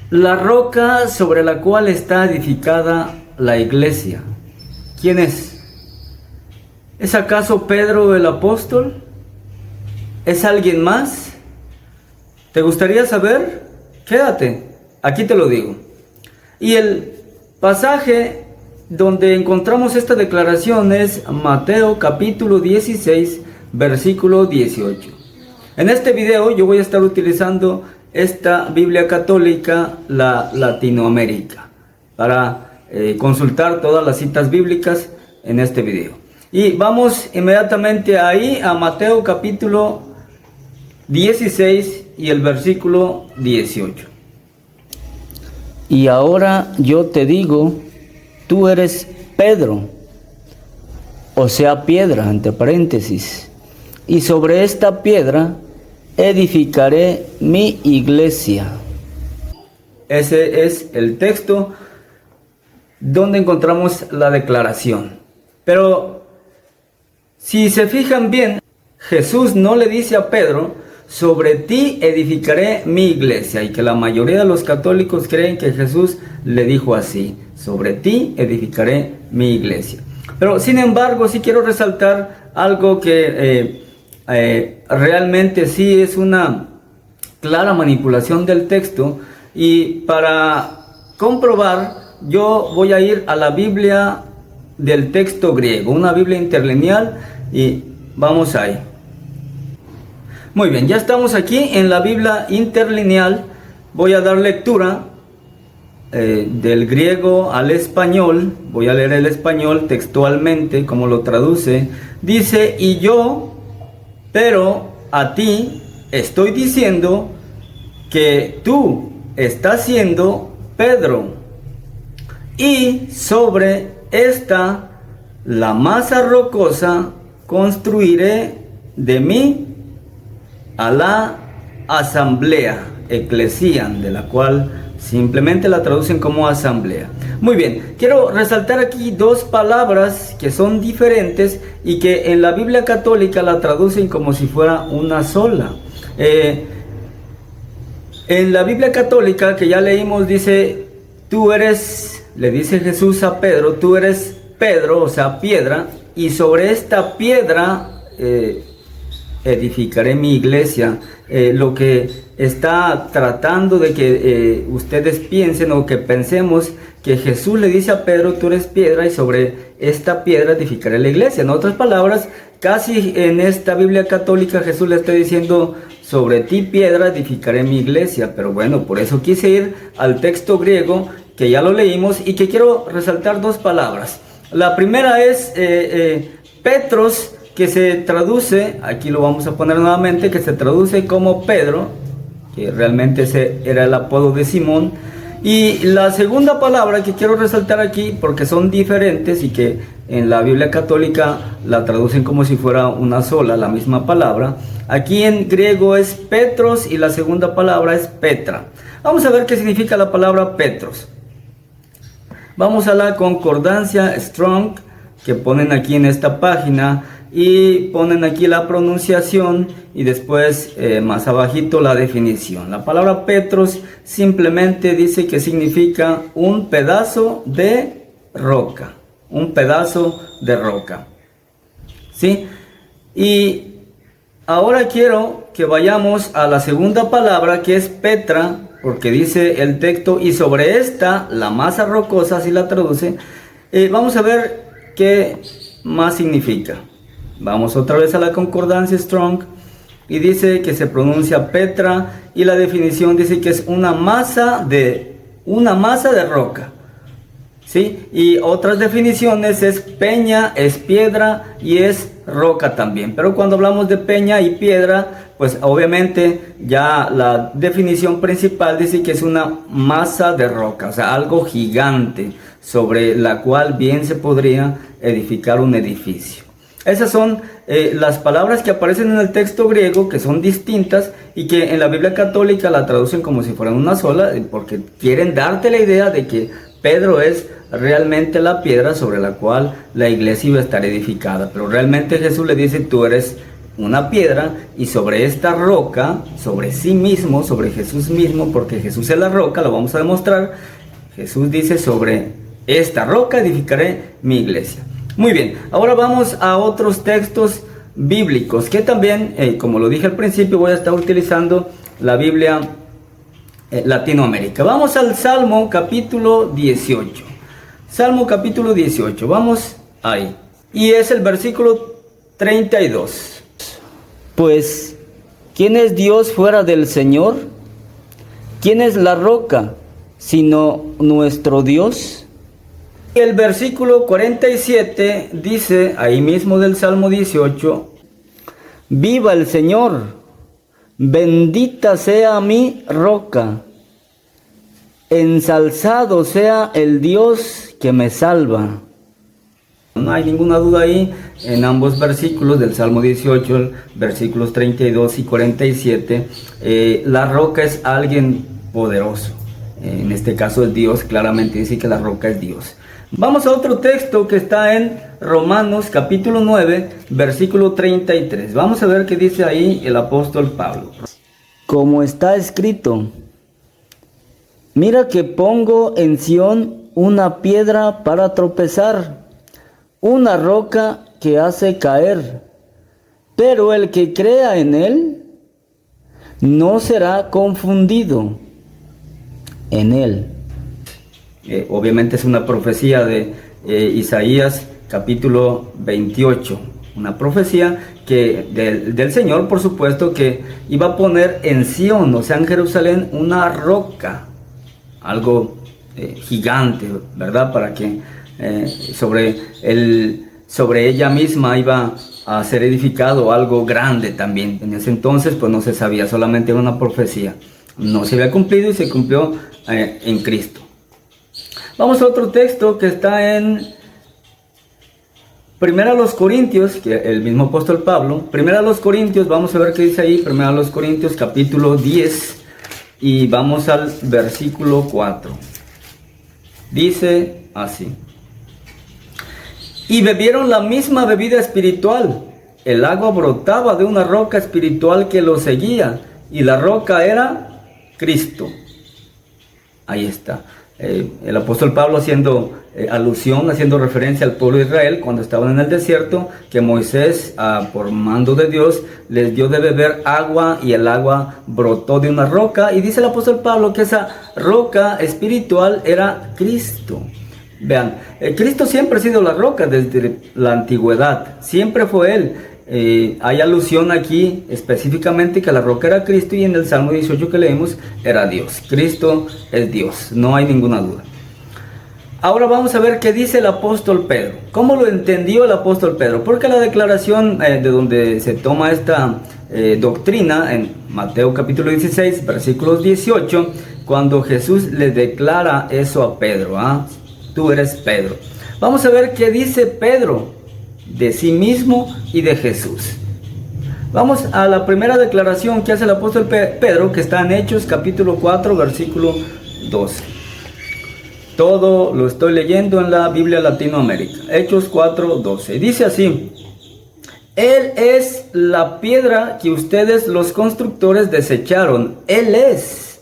La roca sobre la cual está edificada la iglesia. ¿Quién es? ¿Es acaso Pedro el apóstol? ¿Es alguien más? ¿Te gustaría saber? Quédate, aquí te lo digo. Y el pasaje donde encontramos esta declaración es Mateo capítulo 16, versículo 18. En este video yo voy a estar utilizando esta Biblia católica, la Latinoamérica, para consultar todas las citas bíblicas en este video. Y vamos inmediatamente ahí a Mateo capítulo 16 y el versículo 18. Y ahora yo te digo, tú eres Pedro, o sea piedra, entre paréntesis, y sobre esta piedra edificaré mi iglesia. Ese es el texto donde encontramos la declaración. Pero si se fijan bien, Jesús no le dice a Pedro, sobre ti edificaré mi iglesia, y que la mayoría de los católicos creen que Jesús le dijo así, sobre ti edificaré mi iglesia. Pero sin embargo, sí quiero resaltar algo que realmente sí es una clara manipulación del texto, y para comprobar yo voy a ir a la Biblia del texto griego, una Biblia interlineal, y vamos ahí. Muy bien, ya estamos aquí en la Biblia interlineal. Voy a dar lectura del griego al español. Voy a leer el español textualmente, como lo traduce. Dice, y yo, pero a ti estoy diciendo que tú estás siendo Pedro, y sobre esta, la masa rocosa, construiré de mí a la asamblea, eclesian, de la cual simplemente la traducen como asamblea. Muy bien, quiero resaltar aquí dos palabras que son diferentes y que en la Biblia católica la traducen como si fuera una sola. En la Biblia católica que ya leímos dice, tú eres, le dice Jesús a Pedro, tú eres Pedro, o sea piedra, y sobre esta piedra edificaré mi iglesia. Lo que está tratando de que ustedes piensen, o que pensemos, que Jesús le dice a Pedro, tú eres piedra, y sobre esta piedra edificaré la iglesia. En otras palabras, casi en esta Biblia católica Jesús le está diciendo, sobre ti piedra edificaré mi iglesia. Pero bueno, por eso quise ir al texto griego, que ya lo leímos, y que quiero resaltar dos palabras. La primera es Petros, que se traduce, aquí lo vamos a poner nuevamente, que se traduce como Pedro, que realmente ese era el apodo de Simón. Y la segunda palabra que quiero resaltar aquí, porque son diferentes y que en la Biblia católica la traducen como si fuera una sola, la misma palabra. Aquí en griego es Petros y la segunda palabra es Petra. Vamos a ver qué significa la palabra Petros. Vamos a la concordancia Strong que ponen aquí en esta página, y ponen aquí la pronunciación y después más abajito la definición. La palabra Petros simplemente dice que significa un pedazo de roca, un pedazo de roca, ¿sí? Y ahora quiero que vayamos a la segunda palabra, que es Petra, porque dice el texto, y sobre esta, la masa rocosa, así la traduce. Vamos a ver qué más significa. Vamos otra vez a la concordancia Strong, y dice que se pronuncia Petra, y la definición dice que es una masa de roca, ¿sí? Y otras definiciones es peña, es piedra y es roca también. Pero cuando hablamos de peña y piedra, pues obviamente ya la definición principal dice que es una masa de roca, o sea, algo gigante sobre la cual bien se podría edificar un edificio. Esas son las palabras que aparecen en el texto griego, que son distintas y que en la Biblia católica la traducen como si fueran una sola, porque quieren darte la idea de que Pedro es realmente la piedra sobre la cual la iglesia iba a estar edificada. Pero realmente Jesús le dice, tú eres una piedra, y sobre esta roca, sobre sí mismo, sobre Jesús mismo, porque Jesús es la roca, lo vamos a demostrar. Jesús dice: sobre esta roca edificaré mi iglesia. Muy bien, ahora vamos a otros textos bíblicos que también, como lo dije al principio, voy a estar utilizando la Biblia Latinoamérica. Vamos al Salmo capítulo 18. Salmo capítulo 18, vamos ahí. Y es el versículo 32. Pues, ¿quién es Dios fuera del Señor? ¿Quién es la roca sino nuestro Dios? El versículo 47 dice, ahí mismo del Salmo 18: viva el Señor, bendita sea mi roca, ensalzado sea el Dios que me salva. No hay ninguna duda ahí, en ambos versículos del Salmo 18, versículos 32 y 47, la roca es alguien poderoso. En este caso es Dios, claramente dice que la roca es Dios. Vamos a otro texto que está en Romanos capítulo 9, versículo 33. Vamos a ver qué dice ahí el apóstol Pablo. Como está escrito: mira que pongo en Sión una piedra para tropezar, una roca que hace caer, pero el que crea en él no será confundido en él. Obviamente es una profecía de Isaías capítulo 28, una profecía que del Señor, por supuesto, que iba a poner en Sión, o sea, en Jerusalén, una roca, algo gigante, ¿verdad? Para que sobre ella misma iba a ser edificado algo grande también. En ese entonces pues no se sabía, solamente era una profecía. No se había cumplido y se cumplió en Cristo. Vamos a otro texto que está en Primera a los Corintios, que el mismo apóstol Pablo. Primera a los Corintios, vamos a ver qué dice ahí. Primera a los Corintios capítulo 10 y vamos al versículo 4. Dice así: y bebieron la misma bebida espiritual. El agua brotaba de una roca espiritual que lo seguía, y la roca era Cristo. Ahí está. El apóstol Pablo haciendo alusión, haciendo referencia al pueblo de Israel cuando estaban en el desierto, que Moisés, por mando de Dios, les dio de beber agua, y el agua brotó de una roca, y dice el apóstol Pablo que esa roca espiritual era Cristo. Vean, Cristo siempre ha sido la roca desde la antigüedad, siempre fue Él. Hay alusión aquí específicamente que la roca era Cristo, y en el Salmo 18 que leemos era Dios. Cristo es Dios, no hay ninguna duda. Ahora vamos a ver qué dice el apóstol Pedro. ¿Cómo lo entendió el apóstol Pedro? Porque la declaración de donde se toma esta doctrina, en Mateo capítulo 16, versículos 18, cuando Jesús le declara eso a Pedro, tú eres Pedro. Vamos a ver qué dice Pedro de sí mismo y de Jesús. Vamos a la primera declaración que hace el apóstol Pedro, que está en Hechos capítulo 4, versículo 12. Todo lo estoy leyendo en la Biblia Latinoamérica. Hechos 4, 12. Dice así: Él es la piedra que ustedes los constructores desecharon. Él es.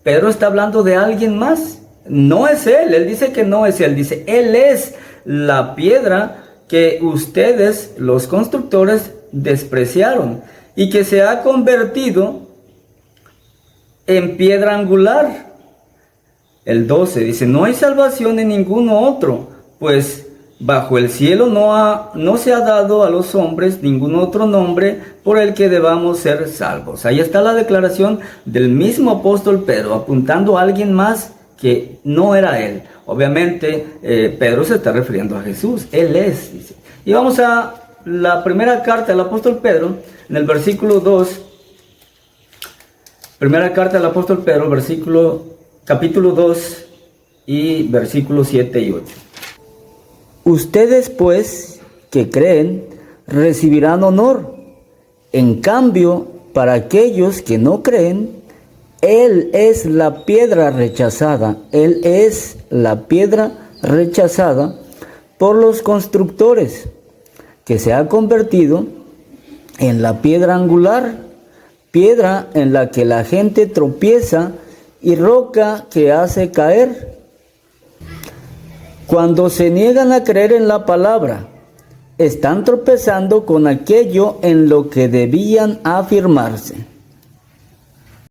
Pedro está hablando de alguien más. No es él. Él dice que no es él. Dice, Él es la piedra que ustedes, los constructores, despreciaron, y que se ha convertido en piedra angular. El 12 dice: no hay salvación en ninguno otro, pues bajo el cielo no se ha dado a los hombres ningún otro nombre por el que debamos ser salvos. Ahí está la declaración del mismo apóstol Pedro, apuntando a alguien más que no era él. Obviamente Pedro se está refiriendo a Jesús. Él es, dice. Y vamos a la primera carta del apóstol Pedro, en el versículo 2. Primera carta del apóstol Pedro, capítulo 2 y versículos 7 y 8. Ustedes pues que creen recibirán honor. En cambio, para aquellos que no creen, Él es la piedra rechazada. Él es la piedra rechazada por los constructores, que se ha convertido en la piedra angular, piedra en la que la gente tropieza y roca que hace caer. Cuando se niegan a creer en la palabra, están tropezando con aquello en lo que debían afirmarse.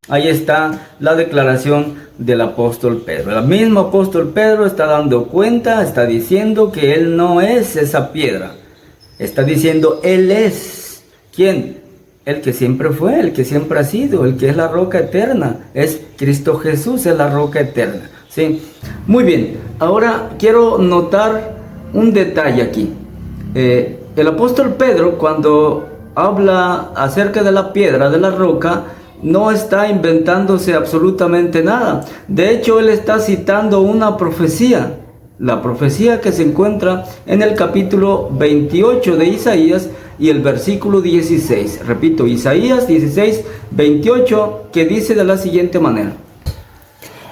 Ahí está la declaración del apóstol Pedro. El mismo apóstol Pedro está dando cuenta, está diciendo que él no es esa piedra. Está diciendo, él es. ¿Quién? El que siempre fue, el que siempre ha sido, el que es la roca eterna. Es Cristo Jesús, es la roca eterna. ¿Sí? Muy bien, ahora quiero notar un detalle aquí. El apóstol Pedro, cuando habla acerca de la piedra, de la roca, no está inventándose absolutamente nada. De hecho, él está citando una profecía. La profecía que se encuentra en el capítulo 28 de Isaías y el versículo 16. Repito, Isaías 16, 28, que dice de la siguiente manera.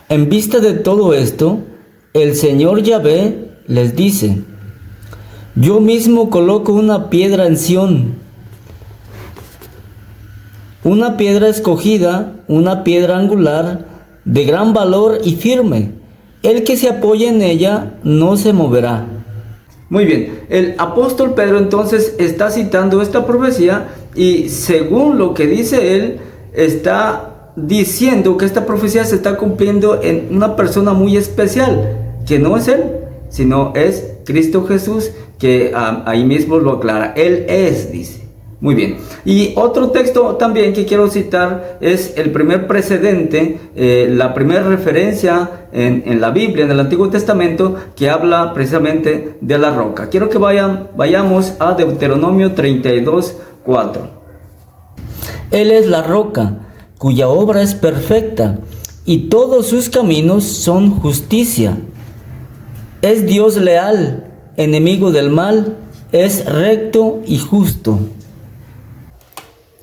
En vista de todo esto, el Señor Yahvé les dice: yo mismo coloco una piedra en Sión, una piedra escogida, una piedra angular, de gran valor y firme. El que se apoye en ella no se moverá. Muy bien, el apóstol Pedro entonces está citando esta profecía y según lo que dice él, está diciendo que esta profecía se está cumpliendo en una persona muy especial, que no es él, sino es Cristo Jesús, que ahí mismo lo aclara. Él es, dice. Muy bien. Y otro texto también que quiero citar es el primer precedente, la primera referencia en la Biblia, en el Antiguo Testamento, que habla precisamente de la roca. Quiero que vayamos a Deuteronomio 32, 4. Él es la roca, cuya obra es perfecta, y todos sus caminos son justicia. Es Dios leal, enemigo del mal, es recto y justo.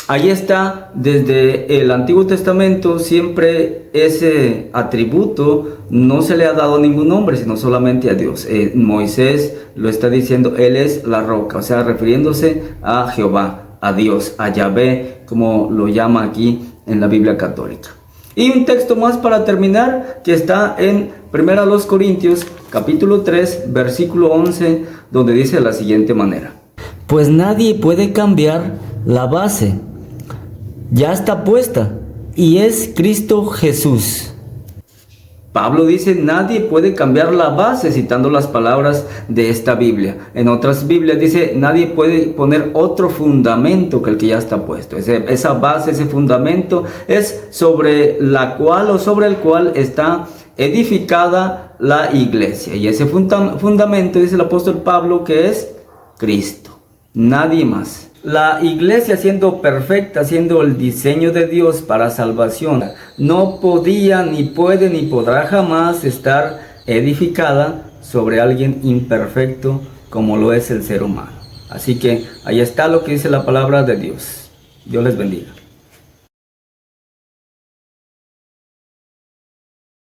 Ahí está, desde el Antiguo Testamento, siempre ese atributo no se le ha dado a ningún hombre, sino solamente a Dios. Moisés lo está diciendo, él es la roca, o sea, refiriéndose a Jehová, a Dios, a Yahvé, como lo llama aquí en la Biblia católica. Y un texto más para terminar, que está en 1 Corintios, capítulo 3, versículo 11, donde dice de la siguiente manera. Pues nadie puede cambiar la base. Ya está puesta, y es Cristo Jesús. Pablo dice, nadie puede cambiar la base, citando las palabras de esta Biblia. En otras Biblias dice, nadie puede poner otro fundamento que el que ya está puesto. Esa base, ese fundamento es sobre la cual o sobre el cual está edificada la iglesia. Y ese fundamento, dice el apóstol Pablo, que es Cristo, nadie más. La iglesia, siendo perfecta, siendo el diseño de Dios para salvación, no podía, ni puede, ni podrá jamás estar edificada sobre alguien imperfecto como lo es el ser humano. Así que ahí está lo que dice la palabra de Dios. Dios les bendiga.